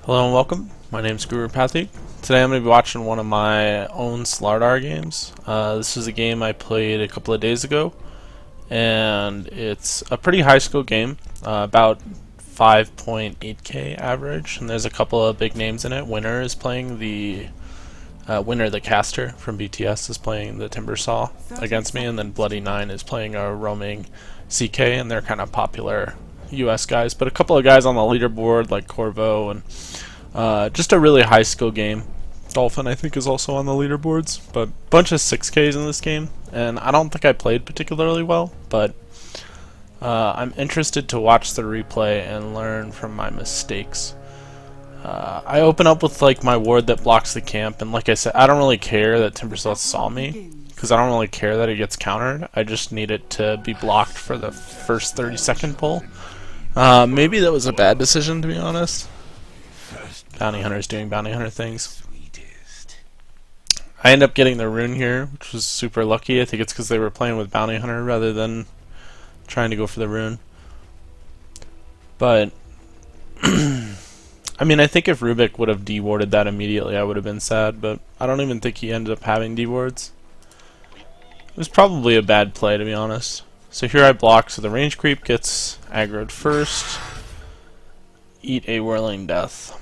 Hello and welcome. My name is Guru Pathik. Today I'm going to be watching one of my own Slardar games. This is a game I played a couple of days ago, and it's a pretty high skill game, about 5.8k average, and there's a couple of big names in it. Winner is playing Winner the caster from BTS is playing the Timbersaw against me, and then Bloody Nine is playing a roaming CK, and they're kind of popular US guys, but a couple of guys on the leaderboard like Korvo and just a really high skill game. Dolphin I think is also on the leaderboards, but a bunch of 6Ks in this game, and I don't think I played particularly well, but I'm interested to watch the replay and learn from my mistakes. I open up with like my ward that blocks the camp, and like I said, I don't really care that Timbersaw saw me, because I don't really care that it gets countered. I just need it to be blocked for the first 30-second pull. Maybe that was a bad decision, to be honest. Bounty Hunter's doing bounty hunter things. I end up getting the rune here, which was super lucky. I think it's because they were playing with bounty hunter rather than trying to go for the rune. But I mean, I think if Rubik would have de-warded that immediately, I would have been sad, but I don't even think he ended up having de-wards. It was probably a bad play, to be honest. So here I block, so the range creep gets aggroed first. Eat a whirling death.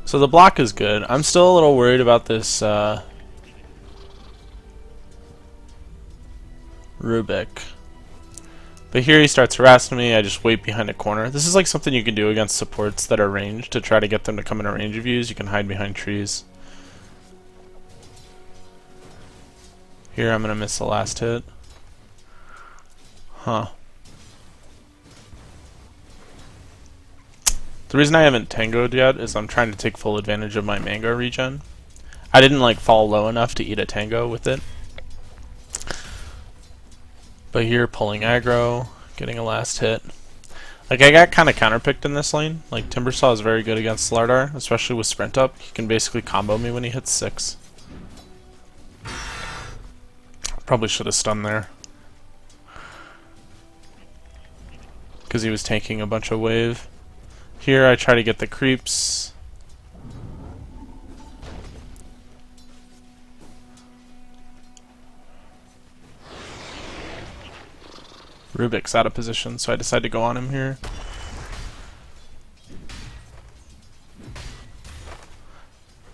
So the block is good. I'm still a little worried about this Rubik. But here he starts harassing me. I just wait behind a corner. This is like something you can do against supports that are ranged to try to get them to come in a range of you. You can hide behind trees. Here I'm going to miss the last hit. Huh. The reason I haven't tangoed yet is I'm trying to take full advantage of my mango regen. I didn't like fall low enough to eat a tango with it. But here, pulling aggro, getting a last hit. Like, I got kind of counterpicked in this lane. Like, Timbersaw is very good against Slardar, especially with sprint up. He can basically combo me when he hits 6. Probably should have stunned there, because he was tanking a bunch of wave. Here I try to get the creeps. Rubik's out of position, so I decide to go on him here.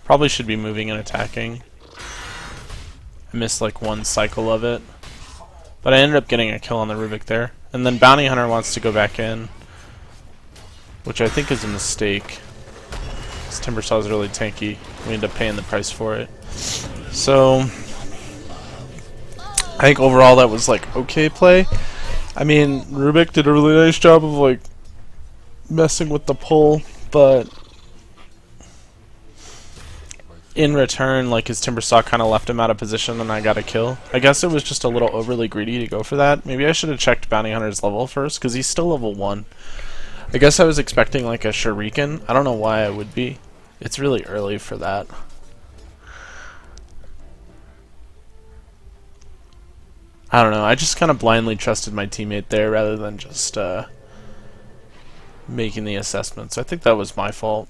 Probably should be moving and attacking. I missed like one cycle of it, but I ended up getting a kill on the Rubik there. And then Bounty Hunter wants to go back in, which I think is a mistake. This Timbersaw is really tanky. We end up paying the price for it. So I think overall that was like okay play. I mean, Rubik did a really nice job of like messing with the pull, but in return, like, his Timbersaw kind of left him out of position and I got a kill. I guess it was just a little overly greedy to go for that. Maybe I should have checked Bounty Hunter's level first, because he's still level 1. I guess I was expecting like a Shuriken. I don't know why I would be. It's really early for that. I don't know, I just kind of blindly trusted my teammate there rather than just making the assessment, so I think that was my fault.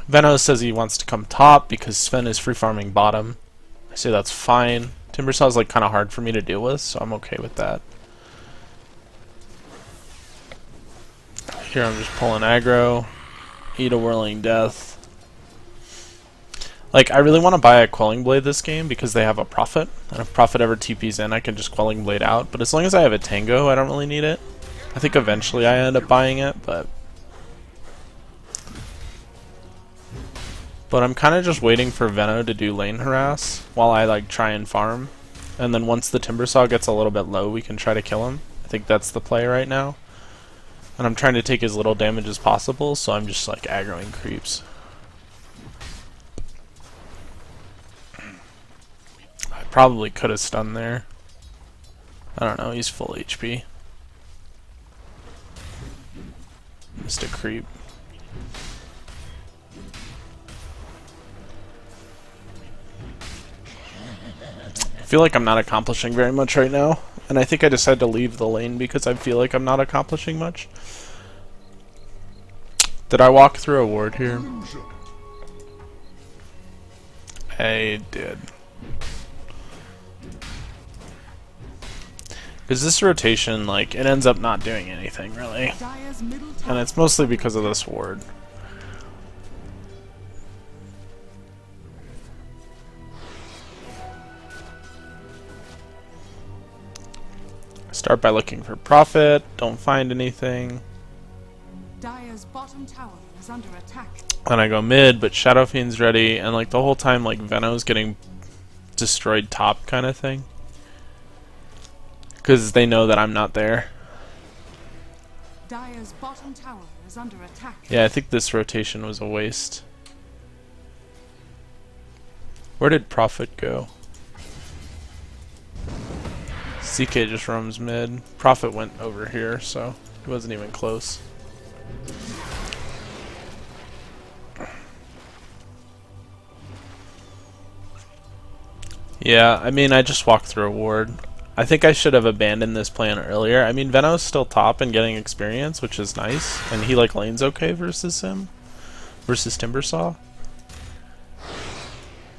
Veno says he wants to come top because Sven is free farming bottom. I say that's fine. Timbersaw is like kind of hard for me to deal with, so I'm okay with that. Here I'm just pulling aggro, eat a whirling death. Like, I really want to buy a Quelling Blade this game because they have a Prophet, and if Prophet ever TPs in, I can just Quelling Blade out. But as long as I have a Tango, I don't really need it. I think eventually I end up buying it, but I'm kind of just waiting for Veno to do lane harass while I like try and farm. And then once the Timbersaw gets a little bit low, we can try to kill him. I think that's the play right now. And I'm trying to take as little damage as possible, so I'm just like aggroing creeps. I probably could have stunned there. I don't know, he's full HP. Missed a creep. I feel like I'm not accomplishing very much right now, and I think I decided to leave the lane because I feel like I'm not accomplishing much. Did I walk through a ward here? I did. Because this rotation, like, it ends up not doing anything, really. And it's mostly because of this ward. Start by looking for profit, don't find anything. Dire's bottom tower is under attack. Then I go mid, but Shadow Fiend's ready, and like the whole time like Veno's getting destroyed top kind of thing. Because they know that I'm not there. Dire's bottom tower is under attack. Yeah, I think this rotation was a waste. Where did Prophet go? CK just roams mid. Prophet went over here, so he wasn't even close. Yeah, I mean, I just walked through a ward. I think I should have abandoned this plan earlier. I mean, Veno's still top and getting experience, which is nice. And he, like, lanes okay versus him. Versus Timbersaw.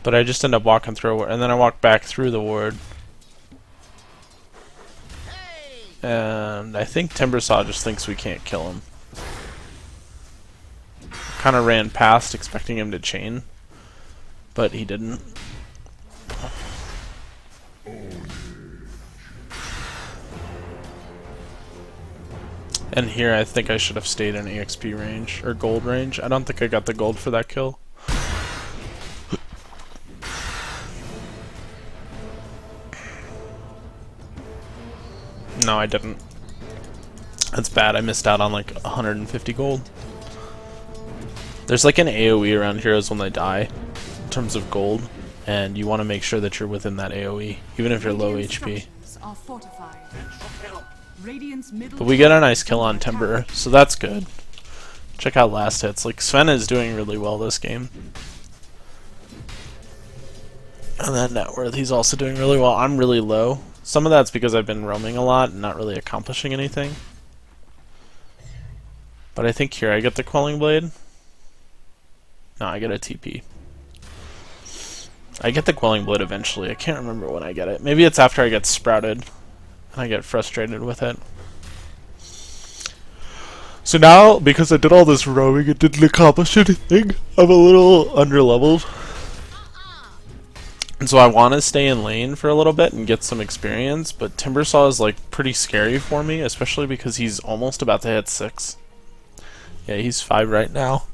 But I just end up walking through a ward. And then I walk back through the ward. And I think Timbersaw just thinks we can't kill him. Kind of ran past expecting him to chain. But he didn't. And here I think I should have stayed in EXP range, or gold range. I don't think I got the gold for that kill. No, I didn't. That's bad, I missed out on like 150 gold. There's like an AoE around heroes when they die, in terms of gold, and you want to make sure that you're within that AoE, even if you're low HP. But we get a nice kill on Timber, so that's good. Check out last hits. Like, Sven is doing really well this game. And then net worth, he's also doing really well. I'm really low. Some of that's because I've been roaming a lot and not really accomplishing anything. But I think here I get the Quelling Blade. No, I get a TP. I get the Quelling Blade eventually. I can't remember when I get it. Maybe it's after I get sprouted. I get frustrated with it. So now, because I did all this roaming and didn't accomplish anything, I'm a little underleveled. And so I want to stay in lane for a little bit and get some experience, but Timbersaw is like pretty scary for me, especially because he's almost about to hit 6. Yeah, he's 5 right now.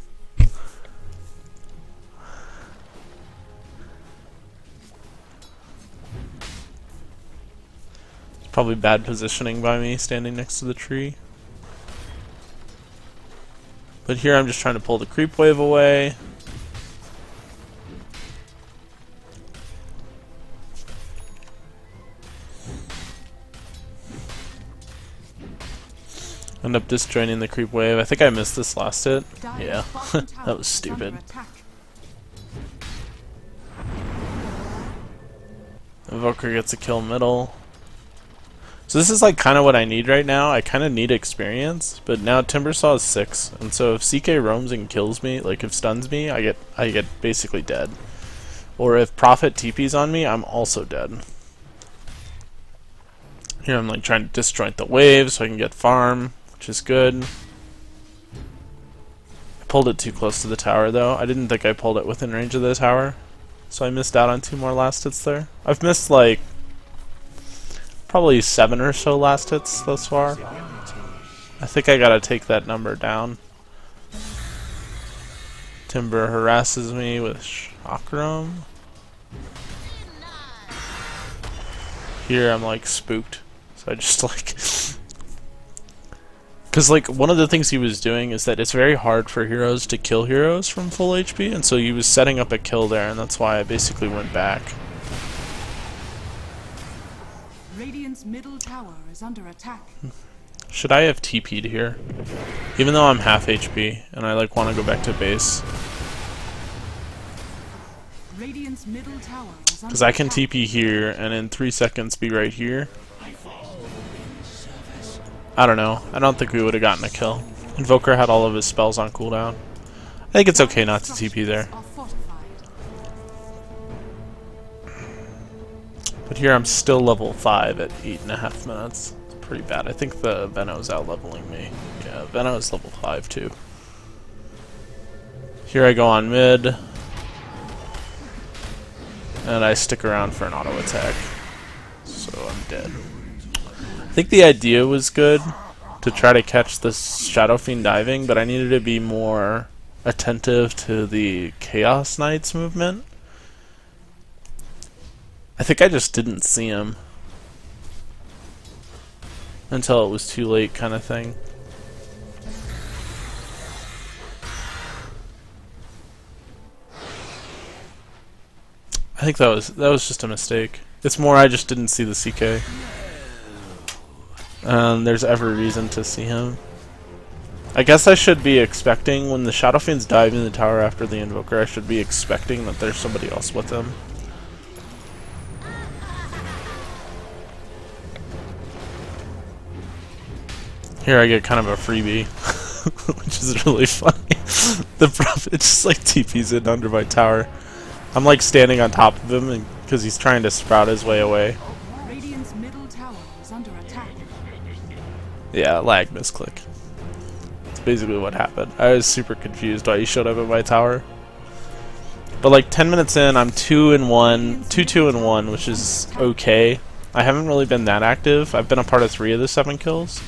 Probably bad positioning by me standing next to the tree. But here I'm just trying to pull the creep wave away. End up disjoining the creep wave. I think I missed this last hit. Yeah, that was stupid. Evoker gets a kill middle. So this is like kind of what I need right now. I kind of need experience, but now Timbersaw is 6, and so if CK roams and kills me, like if stuns me, I get basically dead. Or if Prophet TPs on me, I'm also dead. Here I'm like trying to disjoint the wave so I can get farm, which is good. I pulled it too close to the tower though. I didn't think I pulled it within range of the tower, so I missed out on 2 more last hits there. I've missed like probably 7 or so last hits thus far. I think I gotta take that number down. Timber harasses me with Chakram. Here I'm like spooked. So I just like... Because like one of the things he was doing is that it's very hard for heroes to kill heroes from full HP, and so he was setting up a kill there, and that's why I basically went back. Radiant's middle tower is under attack. Should I have TP'd here? Even though I'm half HP and I like want to go back to base. Radiant's middle tower is Because under I can attack. TP here and in 3 seconds be right here. I don't know. I don't think we would have gotten a kill. Invoker had all of his spells on cooldown. I think it's okay not to TP there. Are fortified. But here I'm still level 5 at 8.5 minutes. It's pretty bad. I think the Veno's out leveling me. Yeah, Veno's level 5 too. Here I go on mid. And I stick around for an auto attack. So I'm dead. I think the idea was good to try to catch this Shadow Fiend diving, but I needed to be more attentive to the Chaos Knight's movement. I think I just didn't see him until it was too late, kind of thing. I think that was just a mistake. It's more I just didn't see the CK. There's every reason to see him. I guess I should be expecting when the Shadow Fiend's diving the tower after the Invoker, I should be expecting that there's somebody else with him. Here I get kind of a freebie, which is really funny. The Prophet just like TP's in under my tower. I'm like standing on top of him because he's trying to sprout his way away. Radiant's middle tower is under attack. Yeah, lag misclick. That's basically what happened. I was super confused why he showed up at my tower. But like 10 minutes in, I'm 2-1, 2-2-1, which is okay. I haven't really been that active. I've been a part of 3 of the 7 kills.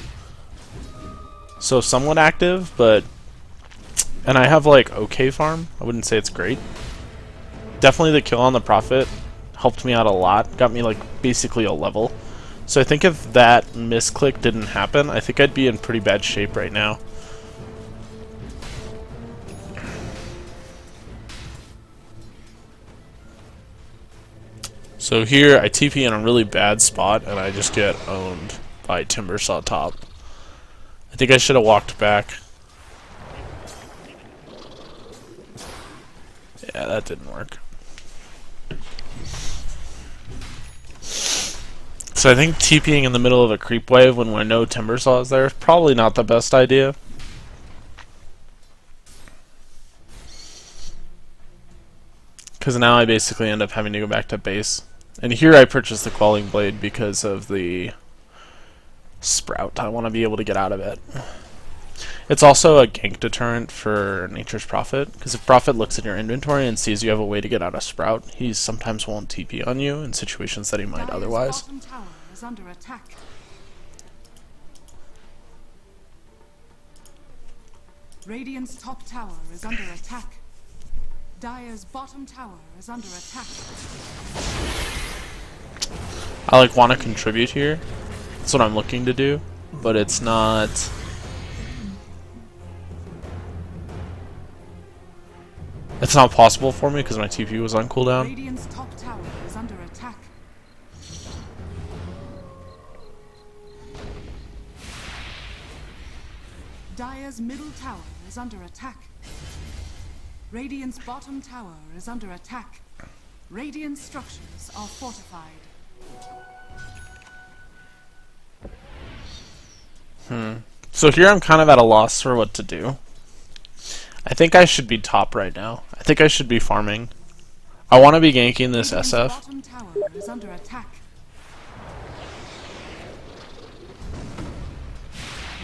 So somewhat active, but... And I have like okay farm. I wouldn't say it's great. Definitely the kill on the Prophet helped me out a lot. Got me like basically a level. So I think if that misclick didn't happen, I think I'd be in pretty bad shape right now. So here I TP in a really bad spot and I just get owned by Timbersaw top. I think I should have walked back. Yeah, that didn't work. So I think TPing in the middle of a creep wave when we know Timbersaw is there is probably not the best idea. Because now I basically end up having to go back to base. And here I purchased the Quelling Blade because of the Sprout. I want to be able to get out of it. It's also a gank deterrent for Nature's Prophet, because if Prophet looks at your inventory and sees you have a way to get out of Sprout, he sometimes won't TP on you in situations that he might otherwise. Bottom tower is under attack. Radiant's top tower is under attack. Dire's bottom tower is under attack. I like want to contribute here. That's what I'm looking to do, but it's not... It's not possible for me because my TP was on cooldown. Radiant's top tower is under attack. Dire's middle tower is under attack. Radiant's bottom tower is under attack. Radiant structures are fortified. So here I'm kind of at a loss for what to do. I think I should be top right now. I think I should be farming. I want to be ganking this Radiant's SF. bottom tower is under attack.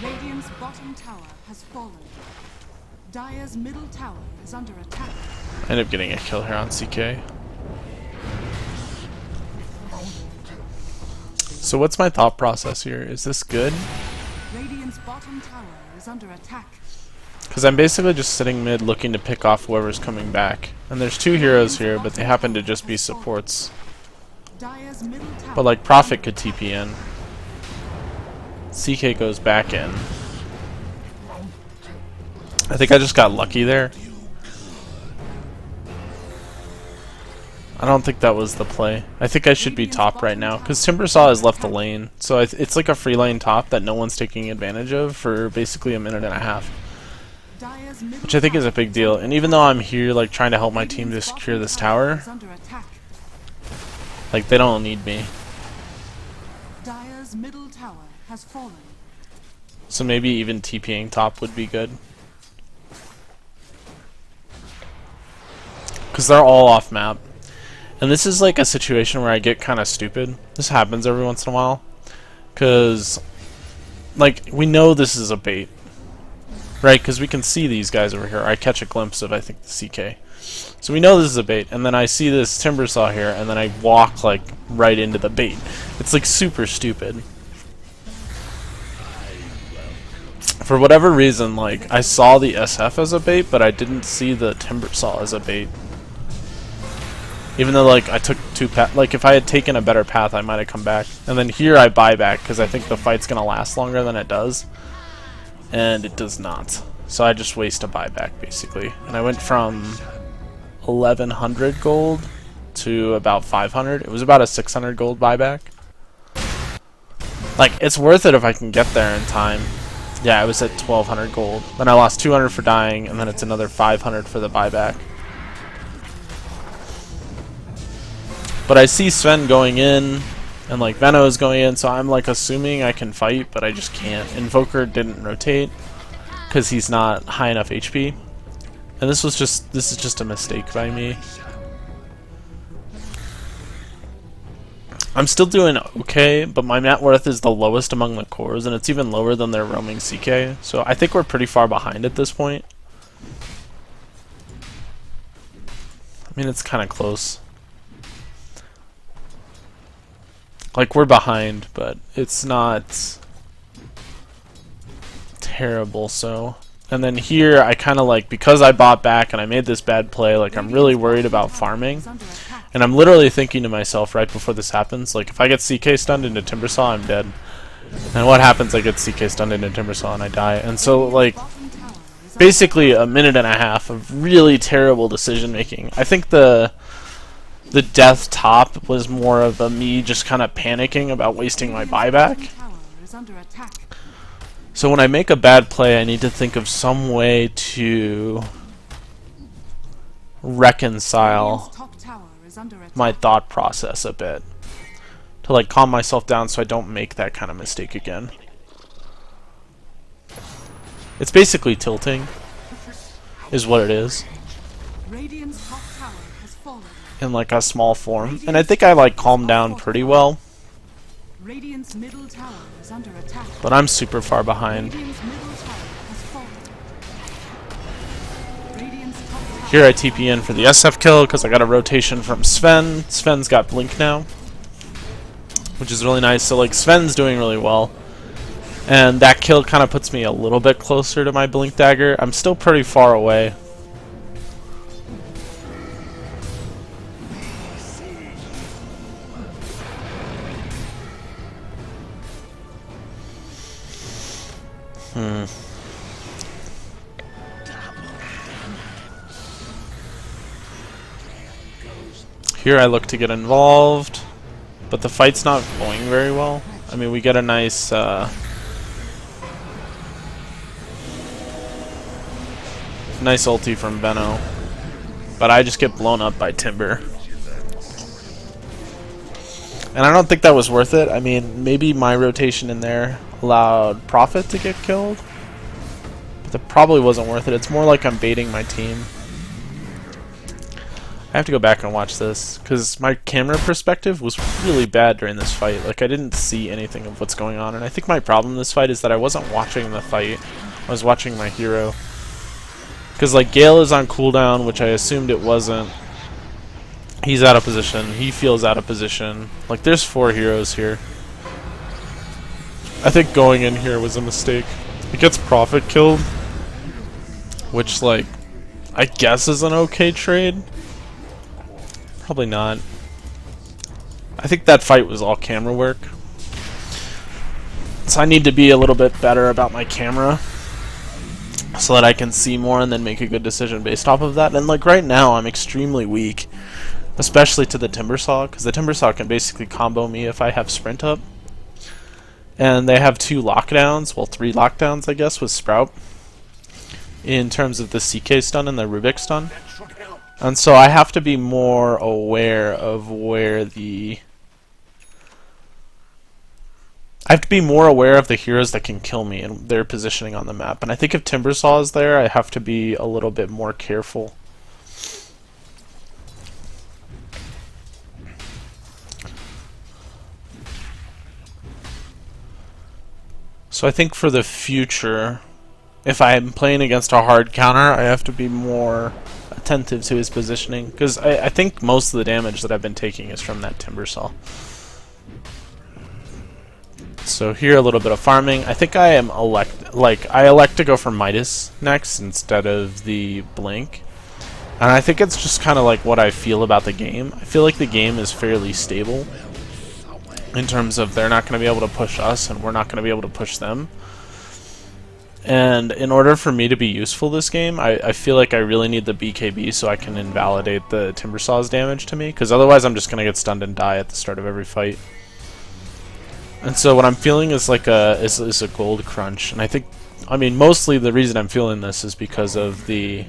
Radiant's bottom tower has fallen. Dire's middle tower is under attack. I end up getting a kill here on CK. So what's my thought process here? Is this good? Radiant's bottom tower is under attack. Because I'm basically just sitting mid looking to pick off whoever's coming back. And there's 2 heroes here, but they happen to just be supports. Dire's middle tower. But like Prophet could TP in. CK goes back in. I think I just got lucky there. I don't think that was the play. I think I should be top right now because Timbersaw has left the lane. So it's like a free lane top that no one's taking advantage of for basically a minute and a half. Dire's middle which I think is a tower big deal. And even though I'm here like trying to help my team to secure this tower, is under attack. like they don't need me. Dire's middle tower has fallen. So maybe even TPing top would be good. Because they're all off map. And this is like a situation where I get kind of stupid. This happens every once in a while. Because, like, we know this is a bait. Right? Because we can see these guys over here. I catch a glimpse of, I think, the CK. So we know this is a bait. And then I see this timber saw here, and then I walk, like, right into the bait. It's, like, super stupid. For whatever reason, like, I saw the SF as a bait, but I didn't see the timber saw as a bait. Even though, like, I took two paths. Like, if I had taken a better path, I might have come back. And then here I buy back, because I think the fight's going to last longer than it does. And it does not. So I just waste a buyback, basically. And I went from 1,100 gold to about 500. It was about a 600 gold buyback. Like, it's worth it if I can get there in time. Yeah, I was at 1,200 gold. Then I lost 200 for dying, and then it's another 500 for the buyback. But I see Sven going in, and like Venno is going in, so I'm like assuming I can fight, but I just can't. Invoker didn't rotate because he's not high enough HP, and this is just a mistake by me. I'm still doing okay, but my net worth is the lowest among the cores, and it's even lower than their roaming CK. So I think we're pretty far behind at this point. I mean, it's kind of close. Like, we're behind, but it's not terrible, so. And then here, I kind of like, because I bought back and I made this bad play, like, I'm really worried about farming. And I'm literally thinking to myself right before this happens, like, if I get CK stunned into Timbersaw, I'm dead. And what happens? I get CK stunned into Timbersaw and I die. And so, like, basically a minute and a half of really terrible decision making. I think the death top was more of a me just kind of panicking about wasting my buyback. So when I make a bad play, I need to think of some way to reconcile my thought process a bit. To like calm myself down so I don't make that kind of mistake again. It's basically tilting, is what it is. In like a small form, and I think I like calmed down pretty well, but I'm super far behind. Here I TP in for the SF kill because I got a rotation from Sven. Sven's got blink now, which is really nice. So like Sven's doing really well, and that kill kind of puts me a little bit closer to my blink dagger. I'm still pretty far away. Here I look to get involved, but the fight's not going very well. I mean, we get a nice nice ulti from Venno, but I just get blown up by Timber. And I don't think that was worth it. I mean, maybe my rotation in there allowed Prophet to get killed, but that probably wasn't worth it. It's more like I'm baiting my team. I have to go back and watch this, because my camera perspective was really bad during this fight. Like, I didn't see anything of what's going on, and I think my problem in this fight is that I wasn't watching the fight. I was watching my hero. Because, like, Gale is on cooldown, which I assumed it wasn't. He's out of position. He feels out of position. Like, there's 4 heroes here. I think going in here was a mistake. It gets Prophet killed, which, like, I guess is an okay trade. Probably not. I think that fight was all camera work. So I need to be a little bit better about my camera so that I can see more and then make a good decision based off of that. And like right now I'm extremely weak, especially to the Timbersaw, because the Timbersaw can basically combo me if I have sprint up. And they have 2 lockdowns, well 3 lockdowns I guess with Sprout. in terms of the CK stun and the Rubik stun. And so I have to be more aware of where the... I have to be more aware of the heroes that can kill me and their positioning on the map. And I think if Timbersaw is there, I have to be a little bit more careful. So I think for the future, if I'm playing against a hard counter, I have to be more attentive to his positioning, because I think most of the damage that I've been taking is from that Timbersaw. So here a little bit of farming. I think I am I elect to go for Midas next instead of the Blink. And I think it's just kind of like what I feel about the game. I feel like the game is fairly stable in terms of they're not going to be able to push us and we're not going to be able to push them. And in order for me to be useful this game, I feel like I really need the BKB so I can invalidate the Timbersaw's damage to me, because otherwise I'm just going to get stunned and die at the start of every fight. And so what I'm feeling is like is a gold crunch, and I mean mostly the reason I'm feeling this is because of the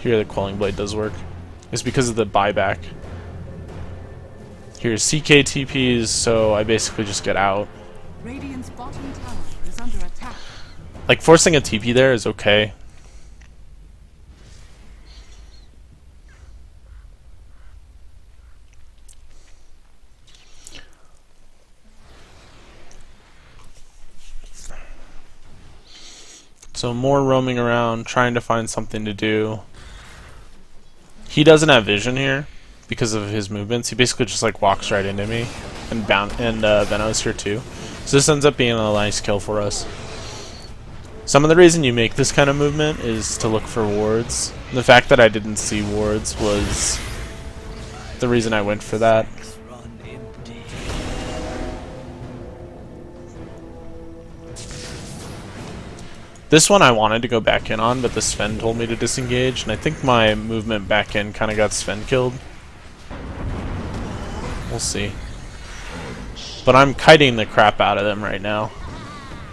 here the Quelling Blade does work. Is because of the buyback. Here's CK TPs, so I basically just get out. Radiant's bottom tower is under attack. Like forcing a TP there is okay. So more roaming around, trying to find something to do. He doesn't have vision here because of his movements. He basically just like walks right into me, and Venom's here too. So this ends up being a nice kill for us. Some of the reason you make this kind of movement is to look for wards. The fact that I didn't see wards was the reason I went for that. This one I wanted to go back in on, but the Sven told me to disengage, and I think my movement back in kind of got Sven killed. We'll see. But I'm kiting the crap out of them right now,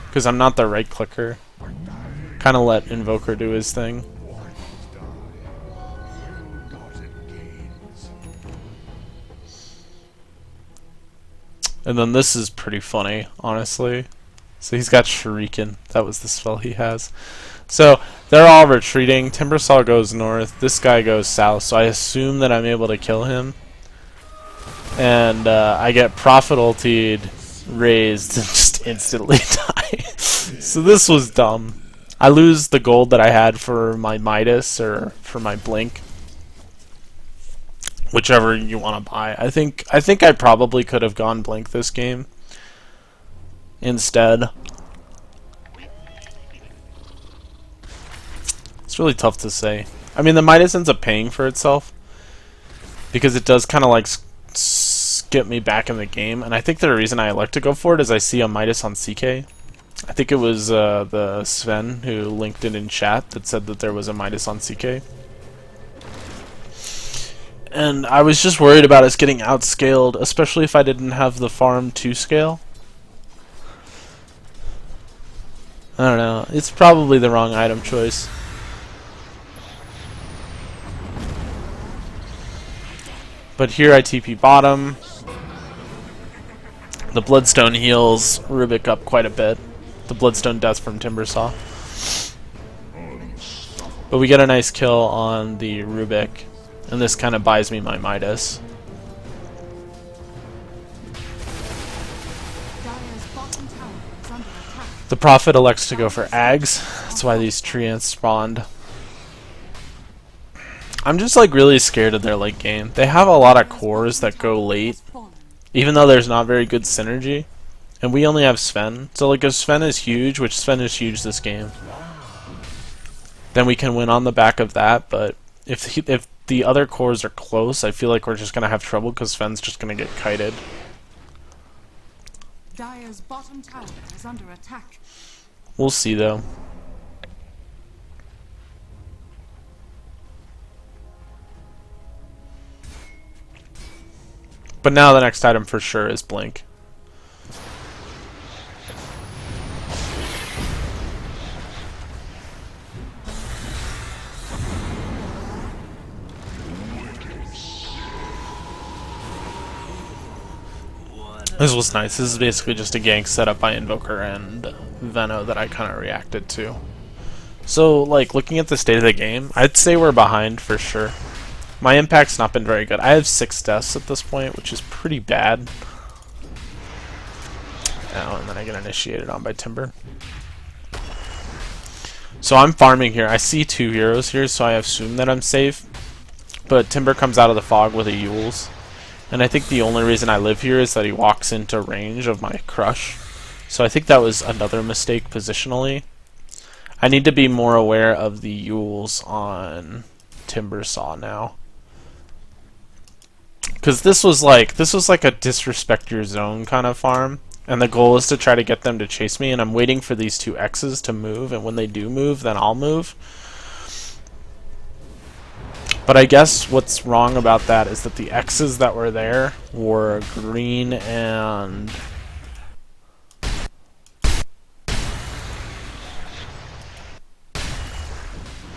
because I'm not the right clicker. Kind of let Invoker do his thing. And then this is pretty funny, honestly. So he's got Shuriken. That was the spell he has. So they're all retreating. Timbersaw goes north. This guy goes south. So I assume that I'm able to kill him. And I get Prophet ultied, raised, and just instantly die. So this was dumb. I lose the gold that I had for my Midas or for my Blink. Whichever you want to buy. I think I probably could have gone Blink this game instead. It's really tough to say. I mean, the Midas ends up paying for itself because it does kind of like skip me back in the game, and I think the reason I elect to go for it is I see a Midas on CK. I think it was the Sven who linked it in chat that said that there was a Midas on CK. And I was just worried about us getting outscaled, especially if I didn't have the farm to scale. I don't know. It's probably the wrong item choice. But here I TP bottom. The Bloodstone heals Rubik up quite a bit. The Bloodstone death from Timbersaw. But we get a nice kill on the Rubik. And this kind of buys me my Midas. The Prophet elects to go for Ags. That's why these treants spawned. I'm just like really scared of their late game. They have a lot of cores that go late, even though there's not very good synergy. And we only have Sven. So like if Sven is huge, which Sven is huge this game, then we can win on the back of that. But if the other cores are close, I feel like we're just going to have trouble because Sven's just going to get kited. Dire's bottom tower is under attack. We'll see though. But now the next item for sure is Blink. This was nice. This is basically just a gank set up by Invoker and Veno that I kind of reacted to. So, like, looking at the state of the game, I'd say we're behind for sure. My impact's not been very good. I have 6 deaths at this point, which is pretty bad. Oh, and then I get initiated on by Timber. So I'm farming here. I see 2 heroes here, so I assume that I'm safe. But Timber comes out of the fog with a Yules. And I think the only reason I live here is that he walks into range of my Crush. So I think that was another mistake positionally. I need to be more aware of the Yules on Timbersaw now. Because this was like a disrespect your zone kind of farm. And the goal is to try to get them to chase me, and I'm waiting for these 2 X's to move, and when they do move, then I'll move. But I guess what's wrong about that is that the X's that were there were green and...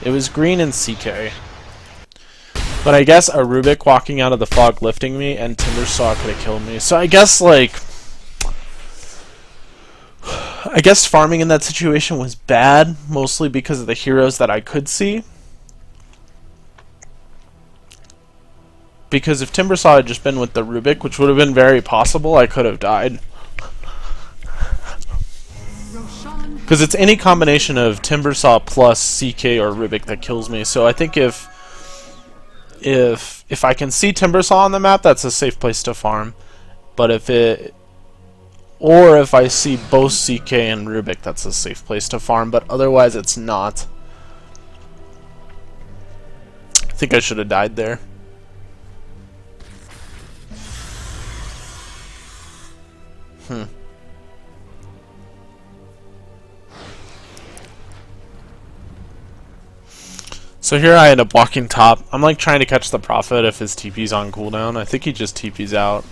It was green and CK. But I guess a Rubik walking out of the fog lifting me and Timbersaw could have killed me. So I guess, like... I guess farming in that situation was bad, mostly because of the heroes that I could see. Because if Timbersaw had just been with the Rubik, which would have been very possible, I could have died. Because it's any combination of Timbersaw plus CK or Rubik that kills me. So I think if I can see Timbersaw on the map, that's a safe place to farm. But if I see both CK and Rubik, that's a safe place to farm, but otherwise it's not. I think I should have died there. So here I end up walking top. I'm like trying to catch the Prophet if his TP's on cooldown. I think he just TP's out.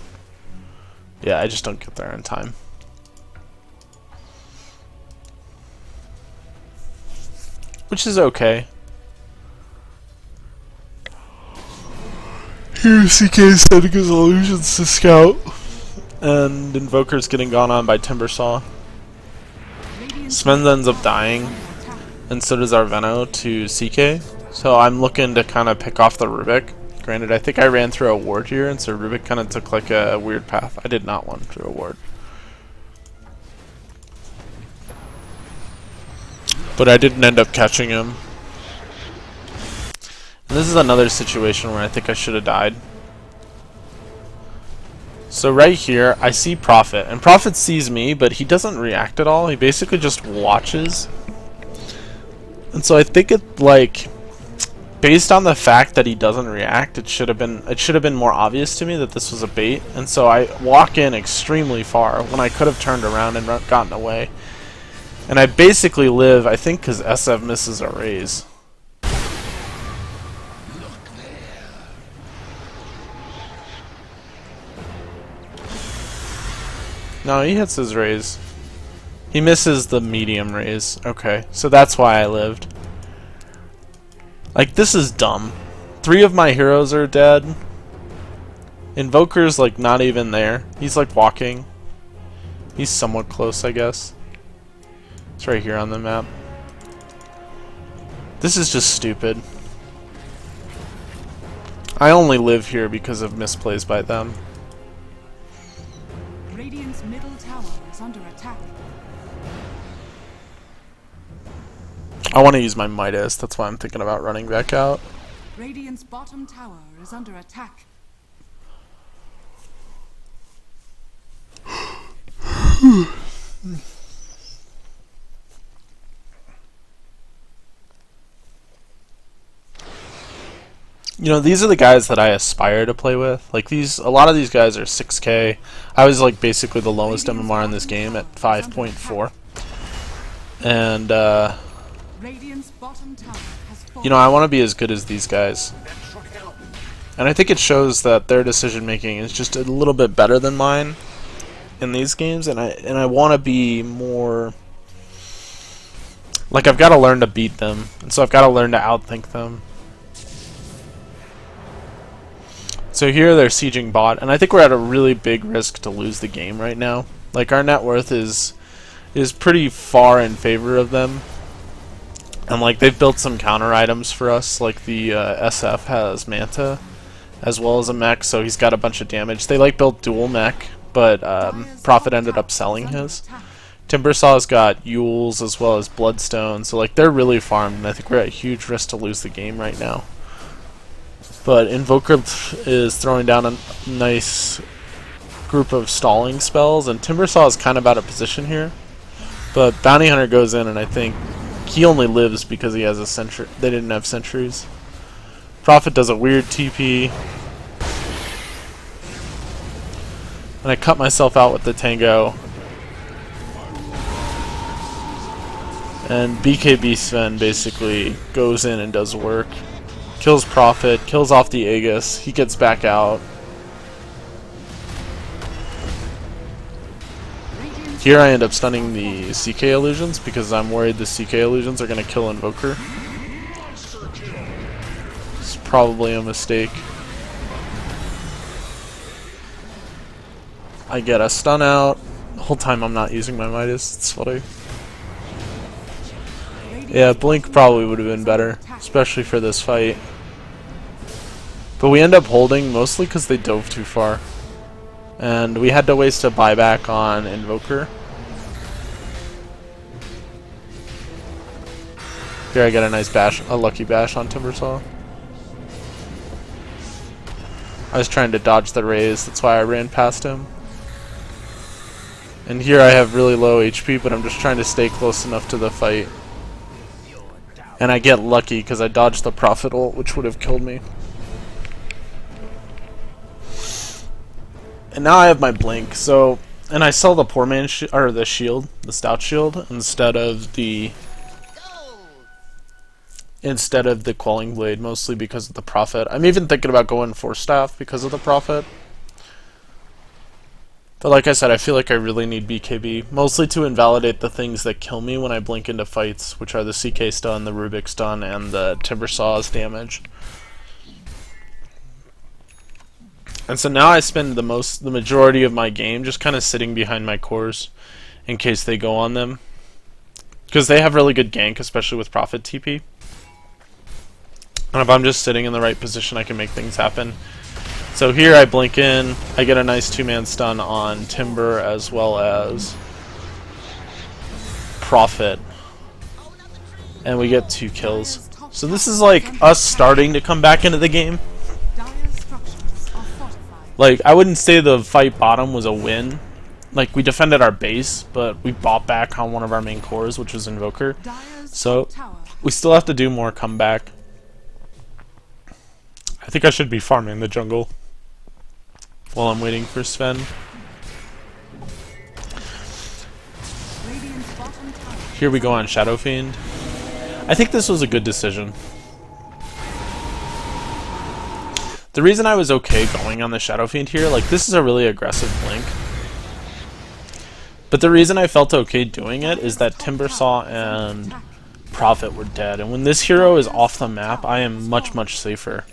Yeah, I just don't get there in time. Which is okay. Here CK is sending his illusions to scout. And Invoker's getting gone on by Timbersaw. Sven ends up dying. And so does our Veno to CK. So I'm looking to kind of pick off the Rubik. Granted, I think I ran through a ward here, and so Rubik kind of took like a weird path. I did not run through a ward. But I didn't end up catching him. And this is another situation where I think I should have died. So right here, I see Prophet, and Prophet sees me, but he doesn't react at all. He basically just watches. And so I think it, like, based on the fact that he doesn't react, it should have been more obvious to me that this was a bait. And so I walk in extremely far when I could have turned around and gotten away. And I basically live, I think, because SF misses a raise. No, he hits his raise. He misses the medium raise. Okay, so that's why I lived. Like, this is dumb. 3 of my heroes are dead. Invoker's, like, not even there. He's, like, walking. He's somewhat close, I guess. It's right here on the map. This is just stupid. I only live here because of misplays by them. Radiant's middle tower is under attack. I want to use my Midas. That's why I'm thinking about running back out. Radiant's bottom tower is under attack. You know, these are the guys that I aspire to play with. Like, a lot of these guys are 6k. I was, like, basically the lowest MMR in this game at 5.4. And, you know, I want to be as good as these guys. And I think it shows that their decision making is just a little bit better than mine in these games, and I want to be more, like, I've got to learn to beat them, and so I've got to learn to outthink them. So here they're sieging bot, and I think we're at a really big risk to lose the game right now. Like, our net worth is pretty far in favor of them. And like, they've built some counter items for us, like the SF has Manta as well as a mech, so he's got a bunch of damage. They like built dual mech, but Prophet ended up selling his. Timbersaw's got Yules as well as Bloodstone, so like, they're really farmed, and I think we're at a huge risk to lose the game right now. But Invoker is throwing down a nice group of stalling spells, and Timbersaw is kind of out of position here. But Bounty Hunter goes in, and I think he only lives because he has a sentry. They didn't have sentries. Prophet does a weird TP. And I cut myself out with the Tango. And BKB Sven basically goes in and does work. Kills Prophet, kills off the Aegis, he gets back out. Here I end up stunning the CK illusions because I'm worried the CK illusions are going to kill Invoker. It's probably a mistake. I get a stun out. The whole time I'm not using my Midas, it's funny. Yeah, Blink probably would have been better, especially for this fight. But we end up holding mostly because they dove too far. And we had to waste a buyback on Invoker. Here I get a nice bash, a lucky bash on Timbersaw. I was trying to dodge the raise, that's why I ran past him. And here I have really low HP, but I'm just trying to stay close enough to the fight. And I get lucky because I dodged the Prophet ult, which would have killed me. And now I have my Blink, so... And I sell the poor man or the shield, the stout shield, instead of the quelling blade, mostly because of the Prophet. I'm even thinking about going for staff because of the Prophet. But like I said, I feel like I really need BKB, mostly to invalidate the things that kill me when I blink into fights, which are the CK stun, the Rubik stun, and the Timbersaw's damage. And so now I spend the majority of my game just kind of sitting behind my cores in case they go on them. Because they have really good gank, especially with Prophet TP. And if I'm just sitting in the right position, I can make things happen. So here I blink in, I get a nice two-man stun on Timber as well as Prophet. And we get 2 kills. So this is like us starting to come back into the game. Like, I wouldn't say the fight bottom was a win. Like, we defended our base, but we bought back on one of our main cores, which was Invoker. So we still have to do more comeback. I think I should be farming the jungle while I'm waiting for Sven. Here we go on Shadow Fiend. I think this was a good decision. The reason I was okay going on the Shadow Fiend here, like, this is a really aggressive blink. But the reason I felt okay doing it is that Timbersaw and Prophet were dead. And when this hero is off the map, I am much, much safer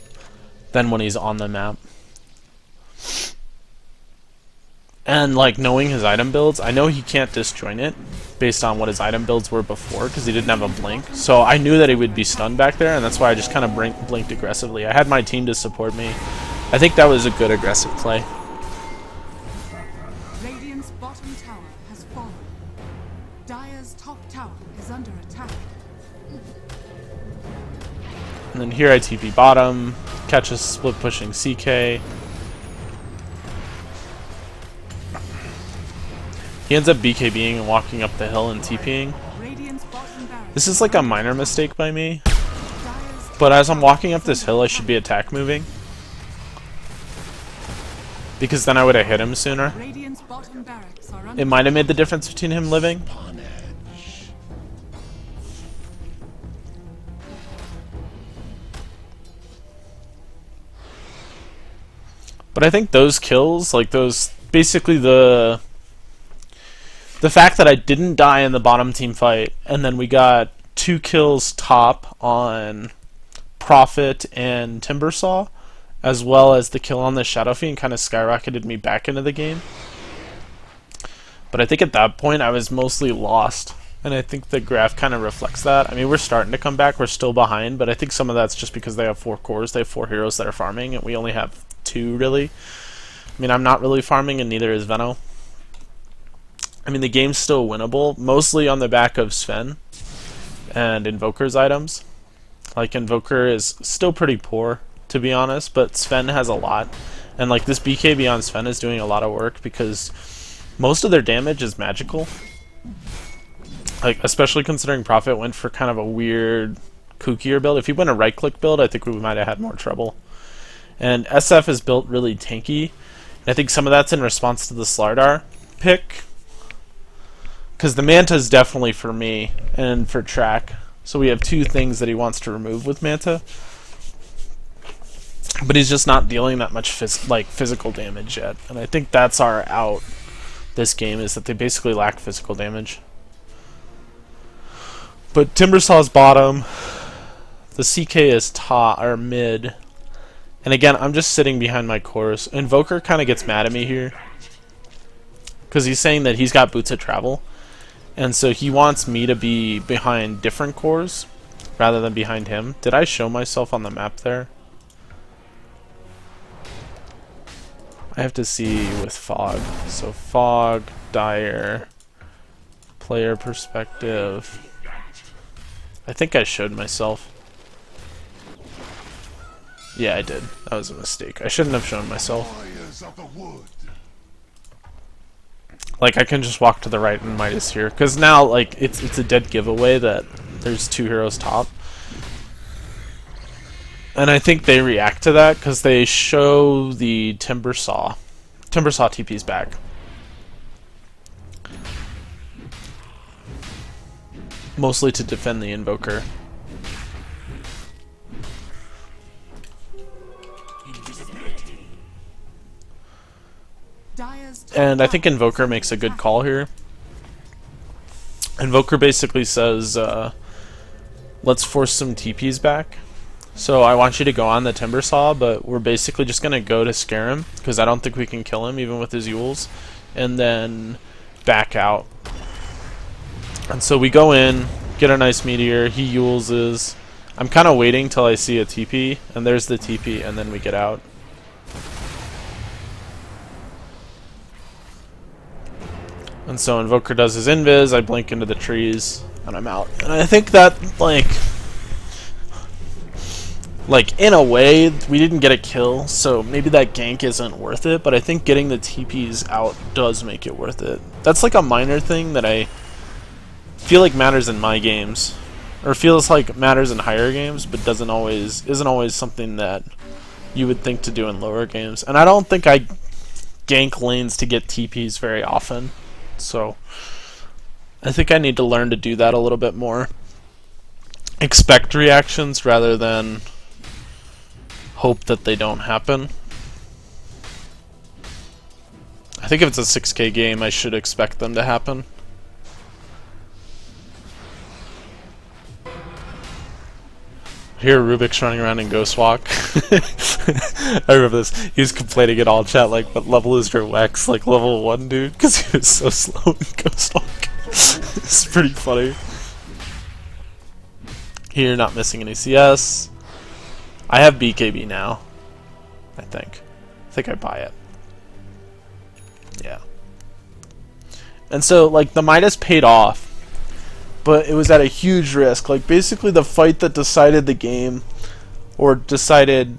than when he's on the map. And like, knowing his item builds, I know he can't disjoint it based on what his item builds were before because he didn't have a blink. So I knew that he would be stunned back there, and that's why I just kind of blinked aggressively. I had my team to support me. I think that was a good aggressive play. Radiant's bottom tower has fallen. Dire's top tower is under attack. And then here I TP bottom, catch a split pushing CK. He ends up BKBing and walking up the hill and TPing. This is like a minor mistake by me. But as I'm walking up this hill, I should be attack moving. Because then I would have hit him sooner. It might have made the difference between him living. But I think those kills, like those, basically the fact that I didn't die in the bottom team fight, and then we got 2 kills top on Prophet and Timbersaw, as well as the kill on the Shadow Fiend kind of skyrocketed me back into the game. But I think at that point I was mostly lost, and I think the graph kind of reflects that. I mean, we're starting to come back, we're still behind, but I think some of that's just because they have 4 cores, they have 4 heroes that are farming, and we only have 2 really. I mean, I'm not really farming, and neither is Venno. I mean, the game's still winnable, mostly on the back of Sven and Invoker's items. Like, Invoker is still pretty poor, to be honest, but Sven has a lot. And like, this BKB on Sven is doing a lot of work because most of their damage is magical. Like, especially considering Prophet went for kind of a weird, kookier build. If he went a right-click build, I think we might have had more trouble. And SF is built really tanky. And I think some of that's in response to the Slardar pick. Because the Manta is definitely for me and for Track. So we have 2 things that he wants to remove with Manta. But he's just not dealing that much physical damage yet. And I think that's our out this game, is that they basically lack physical damage. But Timbersaw's bottom. The CK is top or mid. And again, I'm just sitting behind my cores. Invoker kind of gets mad at me here, because he's saying that he's got boots of travel. And so he wants me to be behind different cores rather than behind him. Did I show myself on the map there? I have to see with Fog. So Fog, Dire, player perspective. I think I showed myself. Yeah, I did. That was a mistake. I shouldn't have shown myself. Like, I can just walk to the right and Midas here, because now, like, it's a dead giveaway that there's 2 heroes top. And I think they react to that because they show the Timbersaw. Timbersaw TP's back. Mostly to defend the Invoker. And I think Invoker makes a good call here. Invoker basically says, let's force some TPs back. So I want you to go on the Timbersaw, but we're basically just going to go to scare him, because I don't think we can kill him even with his Yules, and then back out. And so we go in, get a nice meteor, he Yuleses. I'm kind of waiting till I see a TP, and there's the TP, and then we get out. And so Invoker does his invis, I blink into the trees, and I'm out. And I think that, like in a way, we didn't get a kill, so maybe that gank isn't worth it, but I think getting the TPs out does make it worth it. That's like a minor thing that I feel like matters in my games, or feels like matters in higher games, but isn't always something that you would think to do in lower games. And I don't think I gank lanes to get TPs very often. So I think I need to learn to do that a little bit more. Expect reactions rather than hope that they don't happen. I think if it's a 6K game, I should expect them to happen. Here Rubik's running around in Ghost Walk. I remember this. He was complaining in all chat, like, what level is your Wex? Like, level 1, dude? Because he was so slow in Ghost Walk. It's pretty funny. Here, not missing any CS. I have BKB now. I think I buy it. Yeah. And so, like, the Midas paid off, but it was at a huge risk. Like, basically the fight that decided the game, or decided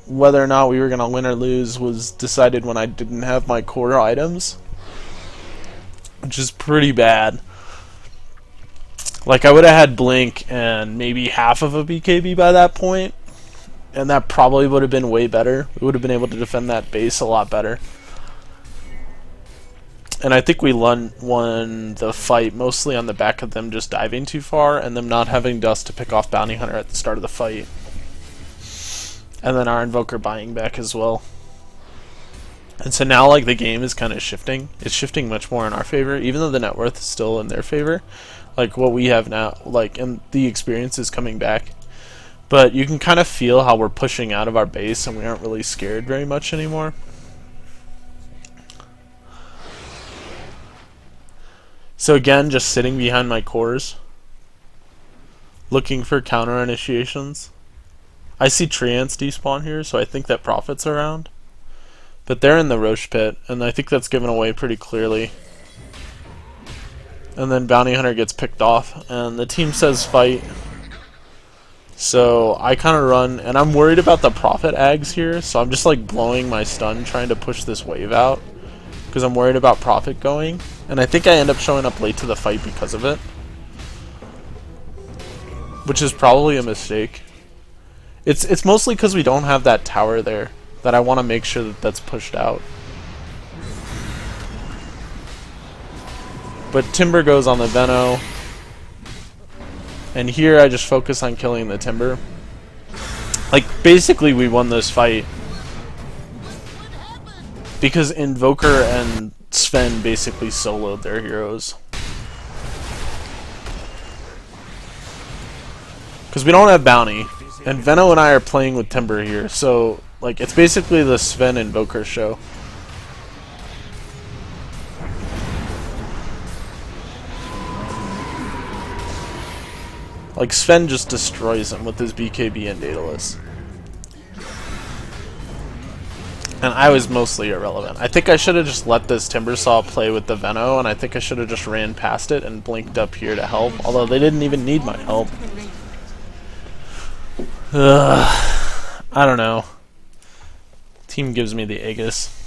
whether or not we were going to win or lose, was decided when I didn't have my core items, which is pretty bad. Like, I would have had Blink and maybe half of a BKB by that point, and that probably would have been way better. We would have been able to defend that base a lot better. And I think we won the fight mostly on the back of them just diving too far and them not having dust to pick off Bounty Hunter at the start of the fight. And then our Invoker buying back as well. And so now, like, the game is kind of shifting. It's shifting much more in our favor, even though the net worth is still in their favor. Like, what we have now, like, and the experience is coming back. But you can kind of feel how we're pushing out of our base and we aren't really scared very much anymore. So again, just sitting behind my cores, looking for counter initiations. I see tree ants despawn here, so I think that Prophet's around. But they're in the Roche pit, and I think that's given away pretty clearly. And then Bounty Hunter gets picked off, and the team says fight. So I kind of run, and I'm worried about the Prophet Ags here, so I'm just like blowing my stun, trying to push this wave out. Because I'm worried about Prophet going. And I think I end up showing up late to the fight because of it. Which is probably a mistake. It's mostly because we don't have that tower there that I want to make sure that that's pushed out. But Timber goes on the Veno. And here I just focus on killing the Timber. Like, basically we won this fight because Invoker and Sven basically soloed their heroes. Because we don't have Bounty. And Veno and I are playing with Timber here, so like it's basically the Sven Invoker show. Like Sven just destroys him with his BKB and Daedalus. And I was mostly irrelevant. I think I should have just let this Timbersaw play with the Veno, and I think I should have just ran past it and blinked up here to help, although they didn't even need my help. I don't know. Team gives me the Aegis.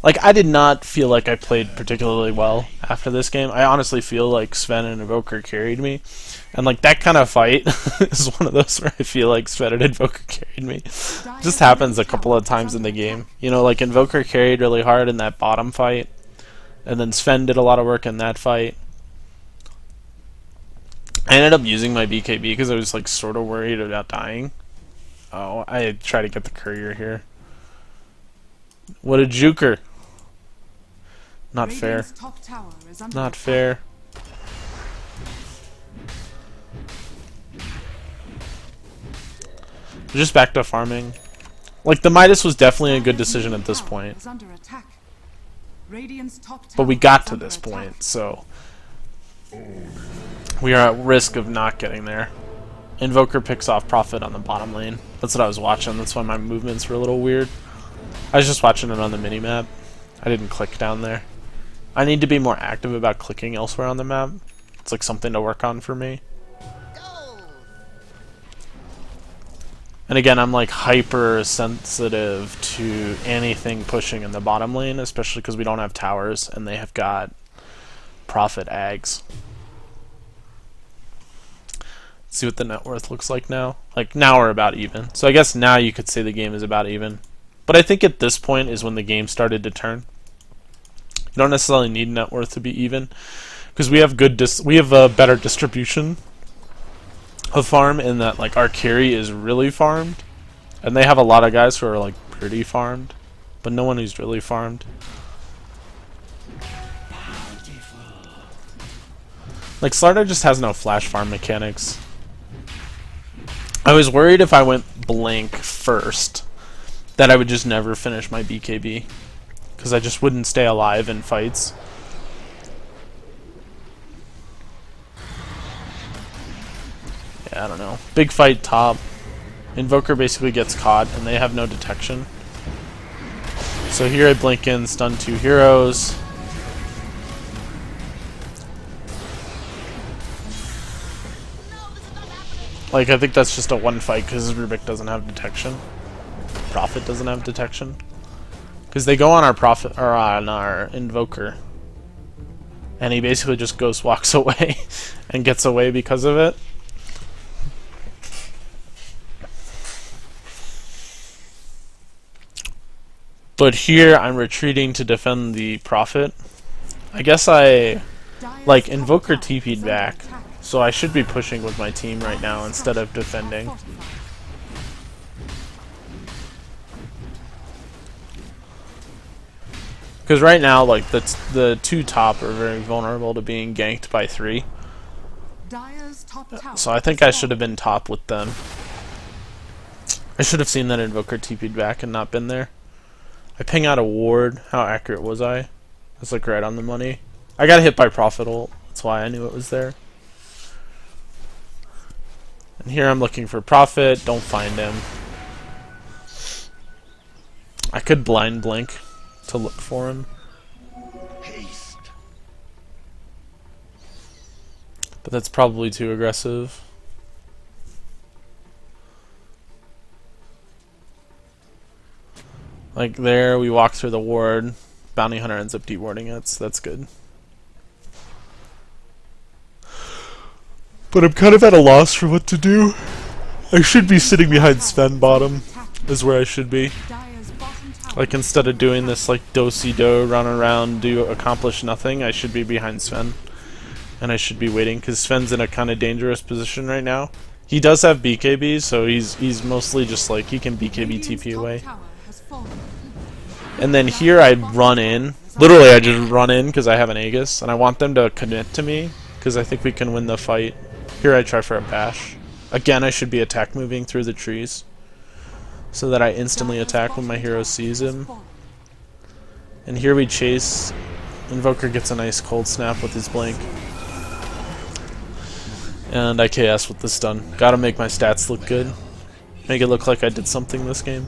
Like, I did not feel like I played particularly well after this game. I honestly feel like Sven and Invoker carried me. And, like, that kind of fight is one of those where I feel like Sven and Invoker carried me. It just happens a couple of times in the game. You know, like, Invoker carried really hard in that bottom fight. And then Sven did a lot of work in that fight. I ended up using my BKB because I was like sort of worried about dying. Oh, I try to get the courier here. What a juker. Not fair. Not fair. Just back to farming. Like, the Midas was definitely a good decision at this point. But we got to this point, so we are at risk of not getting there. Invoker picks off Prophet on the bottom lane. That's what I was watching. That's why my movements were a little weird. I was just watching it on the minimap. I didn't click down there. I need to be more active about clicking elsewhere on the map. It's like something to work on for me. And again, I'm like hyper sensitive to anything pushing in the bottom lane, especially because we don't have towers and they have got Prophet Ags. See what the net worth looks like now. Like, now we're about even. So I guess now you could say the game is about even. But I think at this point is when the game started to turn. You don't necessarily need net worth to be even, because we have a better distribution of farm in that, like, our carry is really farmed, and they have a lot of guys who are like pretty farmed, but no one who's really farmed. Like, Slardar just has no flash farm mechanics. I was worried if I went blank first that I would just never finish my BKB, because I just wouldn't stay alive in fights. Yeah, I don't know. Big fight top. Invoker basically gets caught, and they have no detection. So here I blink in, stun 2 heroes. Like, I think that's just a one fight because Rubik doesn't have detection. Prophet doesn't have detection. Because they go on our Prophet, or on our Invoker. And he basically just walks away and gets away because of it. But here I'm retreating to defend the Prophet. I guess like, Invoker TP'd back. So I should be pushing with my team right now instead of defending. Because right now, like, the 2 top are very vulnerable to being ganked by 3. So I think I should have been top with them. I should have seen that Invoker TP'd back and not been there. I ping out a ward. How accurate was I? That's like right on the money. I got hit by Prophet ult. That's why I knew it was there. And here I'm looking for Prophet. Don't find him. I could blind blink to look for him. But that's probably too aggressive. Like there, we walk through the ward. Bounty Hunter ends up dewarding it, so that's good. But I'm kind of at a loss for what to do. I should be sitting behind Sven bottom, is where I should be. Like instead of doing this like do-si-do, run around, accomplish nothing, I should be behind Sven. And I should be waiting, because Sven's in a kind of dangerous position right now. He does have BKB, so he's mostly just like, he can BKB TP away. And then here I run in. Literally I just run in because I have an Aegis, and I want them to commit to me, because I think we can win the fight. Here I try for a bash. Again, I should be attack moving through the trees, so that I instantly attack when my hero sees him. And here we chase. Invoker gets a nice cold snap with his blink. And I KS with the stun. Gotta make my stats look good. Make it look like I did something this game.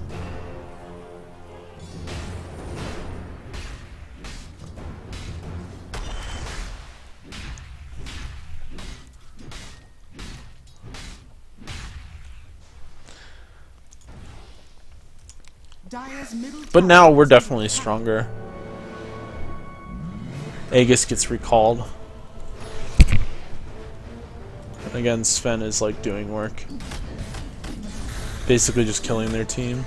But now we're definitely stronger. Aegis gets recalled. And again, Sven is like doing work. Basically just killing their team.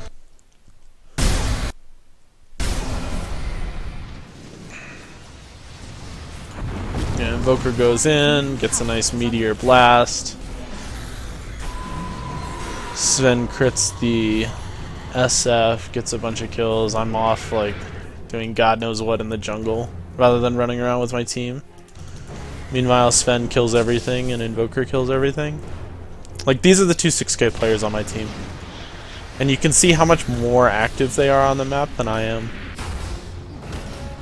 Yeah, Invoker goes in, gets a nice meteor blast. Sven crits the SF, gets a bunch of kills. I'm off like doing God knows what in the jungle rather than running around with my team. Meanwhile, Sven kills everything and Invoker kills everything. Like, these are the two 6K players on my team. And you can see how much more active they are on the map than I am.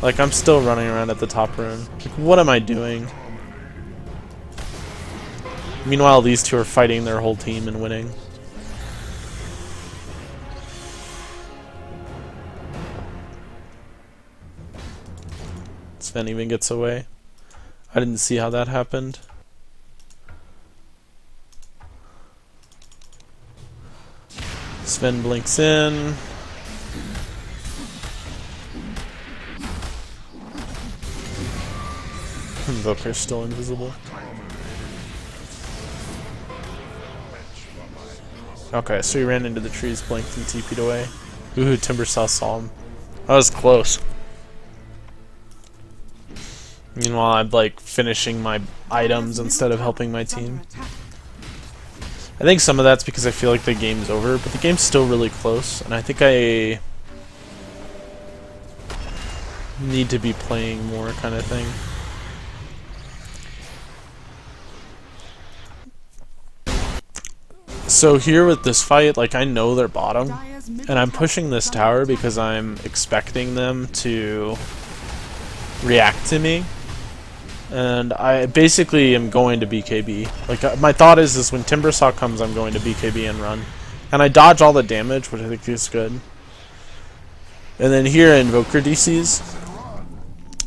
Like, I'm still running around at the top rune. Like, what am I doing? Meanwhile, these two are fighting their whole team and winning. Sven even gets away. I didn't see how that happened. Sven blinks in. Invoker's still invisible. Okay, so he ran into the trees, blinked, and TP'd away. Ooh, Timbersaw saw him. That was close. Meanwhile, I'm like finishing my items instead of helping my team. I think some of that's because I feel like the game's over, but the game's still really close, and I think I need to be playing more kind of thing. So here with this fight, like I know they're bottom, and I'm pushing this tower because I'm expecting them to react to me. And I basically am going to BKB. Like, my thought is when Timbersaw comes, I'm going to BKB and run. And I dodge all the damage, which I think is good. And then here, Invoker DCs.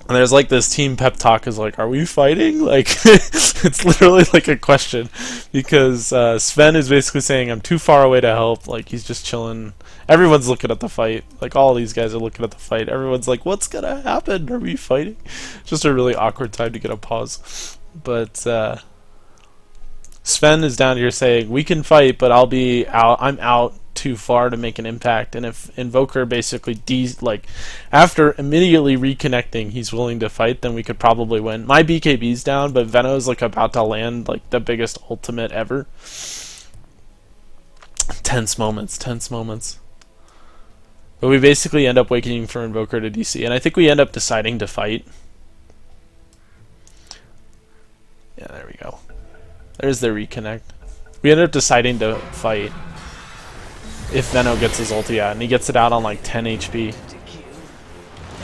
And there's like this team pep talk is like, are we fighting? Like, it's literally like a question. Because Sven is basically saying, I'm too far away to help. Like, he's just chilling. Everyone's looking at the fight. Like, all these guys are looking at the fight. Everyone's like, what's gonna happen? Are we fighting? Just a really awkward time to get a pause. But Sven is down here saying, we can fight, but I'll be out. I'm out too far to make an impact. And if Invoker basically after immediately reconnecting, he's willing to fight, then we could probably win. My BKB's down, but Veno's like about to land like the biggest ultimate ever. Tense moments, tense moments. But we basically end up waiting for Invoker to DC, and I think we end up deciding to fight. Yeah, there we go. There's the reconnect. We ended up deciding to fight. if Venno gets his ulti out, and he gets it out on like 10 HP.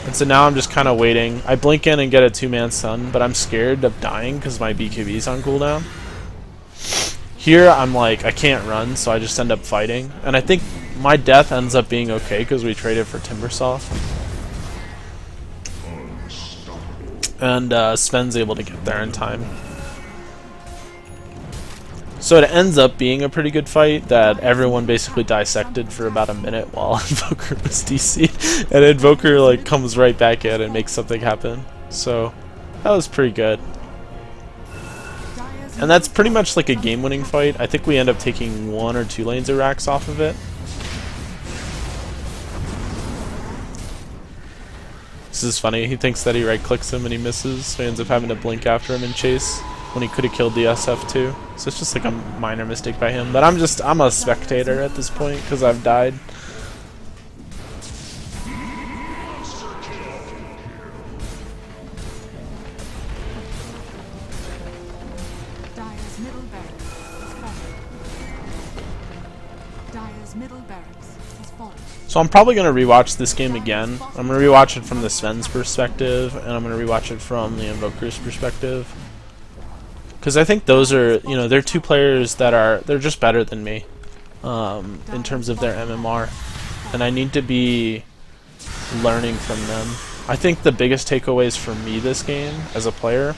And so now I'm just kind of waiting. I blink in and get a 2-man stun, but I'm scared of dying because my BKB is on cooldown. Here I'm like, I can't run, so I just end up fighting. And I think my death ends up being okay because we traded for Timbersaw. And Sven's able to get there in time. So it ends up being a pretty good fight that everyone basically dissected for about a minute while Invoker was DC. And Invoker like comes right back in and makes something happen. So that was pretty good. And that's pretty much like a game-winning fight. I think we end up taking 1 or 2 lanes of racks off of it. This is funny. He thinks that he right-clicks him and he misses, so he ends up having to blink after him and chase when he could have killed the SF too. So it's just like a minor mistake by him. But I'm a spectator at this point because I've died. So I'm probably going to rewatch this game again. I'm going to rewatch it from the Sven's perspective, and I'm going to rewatch it from the Invoker's perspective. Because I think those are, you know, they're 2 players that they're just better than me in terms of their MMR. And I need to be learning from them. I think the biggest takeaways for me this game as a player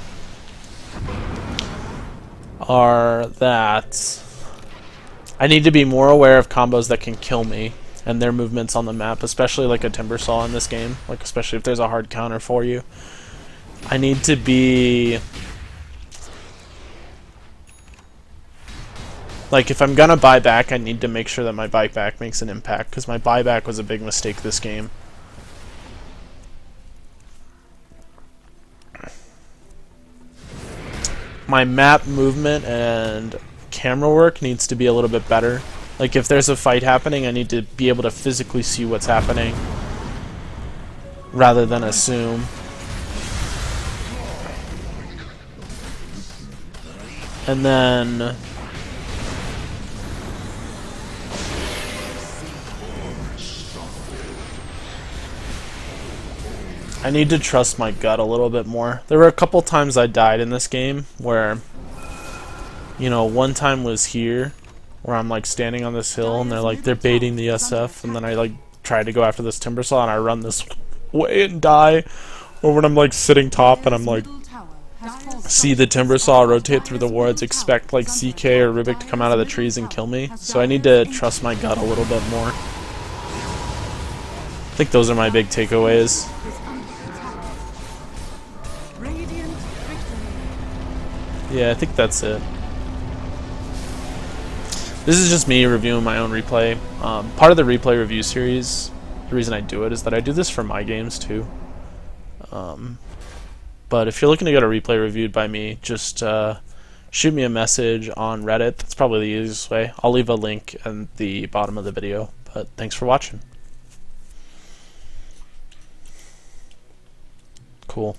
are that I need to be more aware of combos that can kill me and their movements on the map, especially like a Timbersaw in this game, like especially if there's a hard counter for you. I need to be like, if I'm gonna buy back, I need to make sure that my buyback makes an impact, because my buyback was a big mistake this game. My map movement and camera work needs to be a little bit better. Like, if there's a fight happening, I need to be able to physically see what's happening rather than assume. And then I need to trust my gut a little bit more. There were a couple times I died in this game where, you know, one time was here where I'm like standing on this hill and they're baiting the SF, and then I like try to go after this Timbersaw and I run this way and die. Or when I'm like sitting top and I'm like see the Timbersaw rotate through the woods, expect like CK or Rubik to come out of the trees and kill me. So I need to trust my gut a little bit more. I think those are my big takeaways. Yeah, I think that's it. This is just me reviewing my own replay. Part of the replay review series, the reason I do it is that I do this for my games too. But if you're looking to get a replay reviewed by me, just shoot me a message on Reddit. That's probably the easiest way. I'll leave a link in the bottom of the video. But thanks for watching. Cool.